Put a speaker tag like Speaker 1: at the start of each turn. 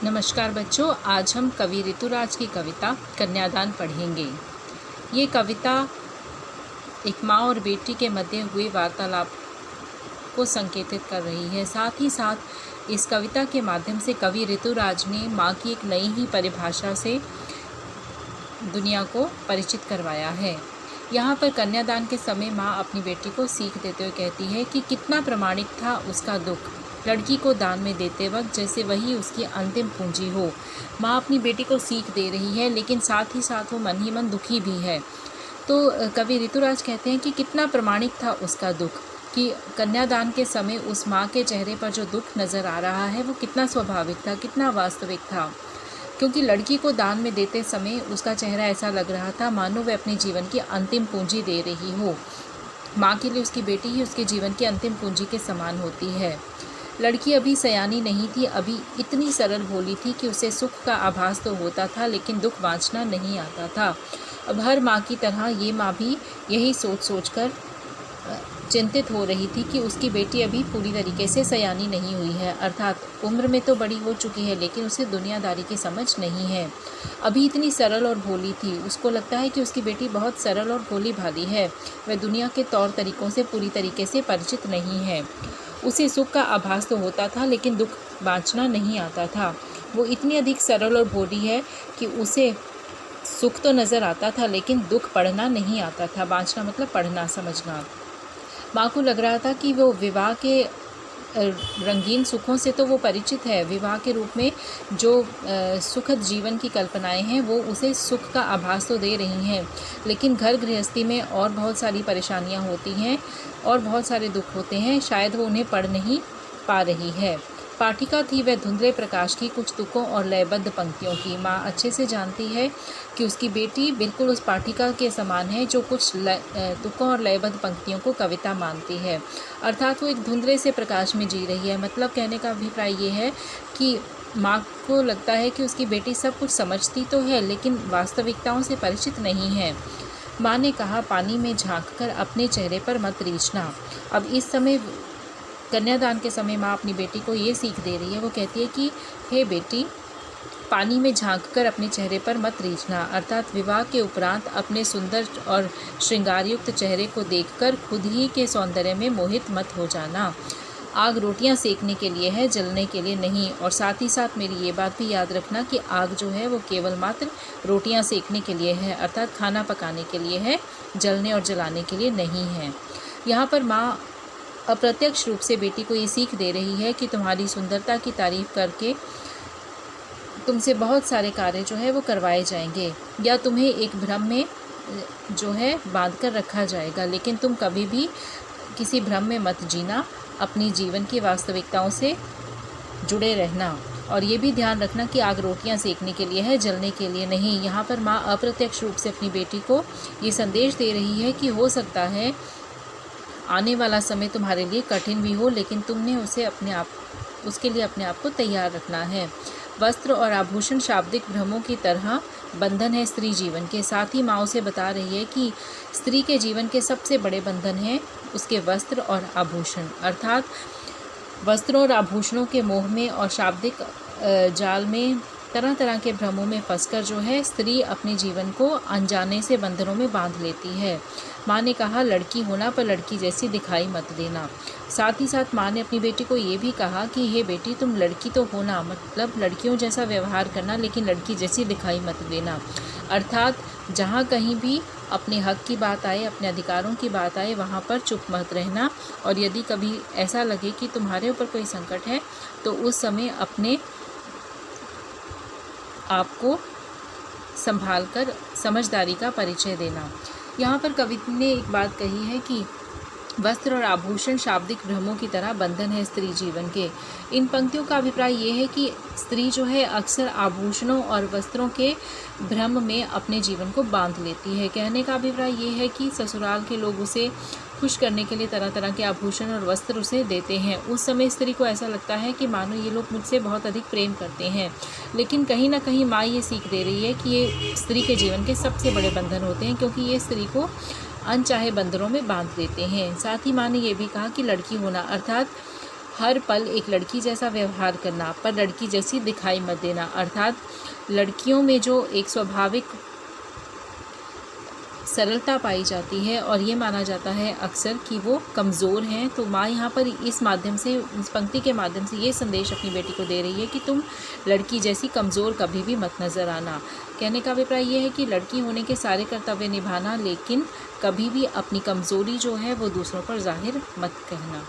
Speaker 1: नमस्कार बच्चों, आज हम कवि ऋतुराज की कविता कन्यादान पढ़ेंगे। ये कविता एक माँ और बेटी के मध्य हुए वार्तालाप को संकेतित कर रही है। साथ ही साथ इस कविता के माध्यम से कवि ऋतुराज ने माँ की एक नई ही परिभाषा से दुनिया को परिचित करवाया है। यहाँ पर कन्यादान के समय माँ अपनी बेटी को सीख देते हुए कहती है कि कितना प्रामाणिक था उसका दुख, लड़की को दान में देते वक्त जैसे वही उसकी अंतिम पूंजी हो। माँ अपनी बेटी को सीख दे रही है, लेकिन साथ ही साथ वो मन ही मन दुखी भी है। तो कवि ऋतुराज कहते हैं कि कितना प्रामाणिक था उसका दुख, कि कन्यादान के समय उस माँ के चेहरे पर जो दुख नज़र आ रहा है वो कितना स्वाभाविक था, कितना वास्तविक था। क्योंकि लड़की को दान में देते समय उसका चेहरा ऐसा लग रहा था मानो वह अपने जीवन की अंतिम पूंजी दे रही हो। माँ के लिए उसकी बेटी ही उसके जीवन की अंतिम पूंजी के समान होती है। लड़की अभी सयानी नहीं थी, अभी इतनी सरल भोली थी कि उसे सुख का आभास तो होता था, लेकिन दुख बाँचना नहीं आता था। अब हर माँ की तरह ये माँ भी यही सोच कर चिंतित हो रही थी कि उसकी बेटी अभी पूरी तरीके से सयानी नहीं हुई है, अर्थात उम्र में तो बड़ी हो चुकी है, लेकिन उसे दुनियादारी की समझ नहीं है। अभी इतनी सरल और भोली थी, उसको लगता है कि उसकी बेटी बहुत सरल और भोली भाली है, वह दुनिया के तौर तरीक़ों से पूरी तरीके से परिचित नहीं है। उसे सुख का आभास तो होता था, लेकिन दुख बाँचना नहीं आता था। वो इतनी अधिक सरल और भोली है कि उसे सुख तो नज़र आता था, लेकिन दुख पढ़ना नहीं आता था। बाँचना मतलब पढ़ना, समझना। माँ को लग रहा था कि वो विवाह के रंगीन सुखों से तो वो परिचित है, विवाह के रूप में जो सुखद जीवन की कल्पनाएं हैं वो उसे सुख का आभास तो दे रही हैं, लेकिन घर गृहस्थी में और बहुत सारी परेशानियां होती हैं और बहुत सारे दुख होते हैं, शायद वो उन्हें पढ़ नहीं पा रही है। पाठिका थी वह धुंधले प्रकाश की, कुछ तुकों और लयबद्ध पंक्तियों की। माँ अच्छे से जानती है कि उसकी बेटी बिल्कुल उस पाठिका के समान है जो कुछ तुकों और लयबद्ध पंक्तियों को कविता मानती है, अर्थात वो एक धुंधले से प्रकाश में जी रही है। मतलब कहने का अभिप्राय ये है कि माँ को लगता है कि उसकी बेटी सब कुछ समझती तो है, लेकिन वास्तविकताओं से परिचित नहीं है। माँ ने कहा, पानी में झांककर अपने चेहरे पर मत रीझना। अब इस समय कन्यादान के समय माँ अपनी बेटी को ये सीख दे रही है। वो कहती है कि हे बेटी, पानी में झांककर अपने चेहरे पर मत रीझना, अर्थात विवाह के उपरांत अपने सुंदर और श्रृंगारयुक्त चेहरे को देखकर खुद ही के सौंदर्य में मोहित मत हो जाना। आग रोटियां सेकने के लिए है, जलने के लिए नहीं। और साथ ही साथ मेरी ये बात भी याद रखना कि आग जो है वो केवल मात्र रोटियां सेकने के लिए है, अर्थात खाना पकाने के लिए है, जलने और जलाने के लिए नहीं है। यहाँ पर माँ अप्रत्यक्ष रूप से बेटी को ये सीख दे रही है कि तुम्हारी सुंदरता की तारीफ़ करके तुमसे बहुत सारे कार्य जो है वो करवाए जाएंगे, या तुम्हें एक भ्रम में जो है बांध कर रखा जाएगा, लेकिन तुम कभी भी किसी भ्रम में मत जीना, अपनी जीवन की वास्तविकताओं से जुड़े रहना। और ये भी ध्यान रखना कि आग रोटियां सेकने के लिए है, जलने के लिए नहीं। यहाँ पर माँ अप्रत्यक्ष रूप से अपनी बेटी को ये संदेश दे रही है कि हो सकता है आने वाला समय तुम्हारे लिए कठिन भी हो, लेकिन तुमने उसके लिए अपने आप को तैयार रखना है। वस्त्र और आभूषण शाब्दिक भ्रमों की तरह बंधन है स्त्री जीवन के। साथ ही माँ उसे बता रही है कि स्त्री के जीवन के सबसे बड़े बंधन हैं उसके वस्त्र और आभूषण, अर्थात वस्त्रों और आभूषणों के मोह में और शाब्दिक जाल में, तरह तरह के भ्रमों में फंसकर जो है स्त्री अपने जीवन को अनजाने से बंधनों में बांध लेती है। माँ ने कहा, लड़की होना पर लड़की जैसी दिखाई मत देना। साथ ही साथ माँ ने अपनी बेटी को ये भी कहा कि हे बेटी, तुम लड़की तो होना, मतलब लड़कियों जैसा व्यवहार करना, लेकिन लड़की जैसी दिखाई मत देना। अर्थात जहाँ कहीं भी अपने हक की बात आए, अपने अधिकारों की बात आए, वहाँ पर चुप मत रहना। और यदि कभी ऐसा लगे कि तुम्हारे ऊपर कोई संकट है तो उस समय अपने आपको संभाल कर समझदारी का परिचय देना। यहाँ पर कवि ने एक बात कही है कि वस्त्र और आभूषण शाब्दिक भ्रमों की तरह बंधन है स्त्री जीवन के। इन पंक्तियों का अभिप्राय ये है कि स्त्री जो है अक्सर आभूषणों और वस्त्रों के भ्रम में अपने जीवन को बांध लेती है। कहने का अभिप्राय ये है कि ससुराल के लोग उसे खुश करने के लिए तरह तरह के आभूषण और वस्त्र उसे देते हैं। उस समय स्त्री को ऐसा लगता है कि मानो ये लोग मुझसे बहुत अधिक प्रेम करते हैं, लेकिन कहीं ना कहीं माँ ये सीख दे रही है कि ये स्त्री के जीवन के सबसे बड़े बंधन होते हैं, क्योंकि ये स्त्री को अनचाहे बंधनों में बांध देते हैं। साथ ही माँ ने ये भी कहा कि लड़की होना अर्थात हर पल एक लड़की जैसा व्यवहार करना, पर लड़की जैसी दिखाई मत देना। अर्थात लड़कियों में जो एक स्वाभाविक सरलता पाई जाती है और ये माना जाता है अक्सर कि वो कमज़ोर हैं। तो माँ यहाँ पर इस माध्यम से, इस पंक्ति के माध्यम से ये संदेश अपनी बेटी को दे रही है कि तुम लड़की जैसी कमज़ोर कभी भी मत नज़र आना। कहने का अभिप्राय ये है कि लड़की होने के सारे कर्तव्य निभाना, लेकिन कभी भी अपनी कमज़ोरी जो है वो दूसरों पर जाहिर मत कहना।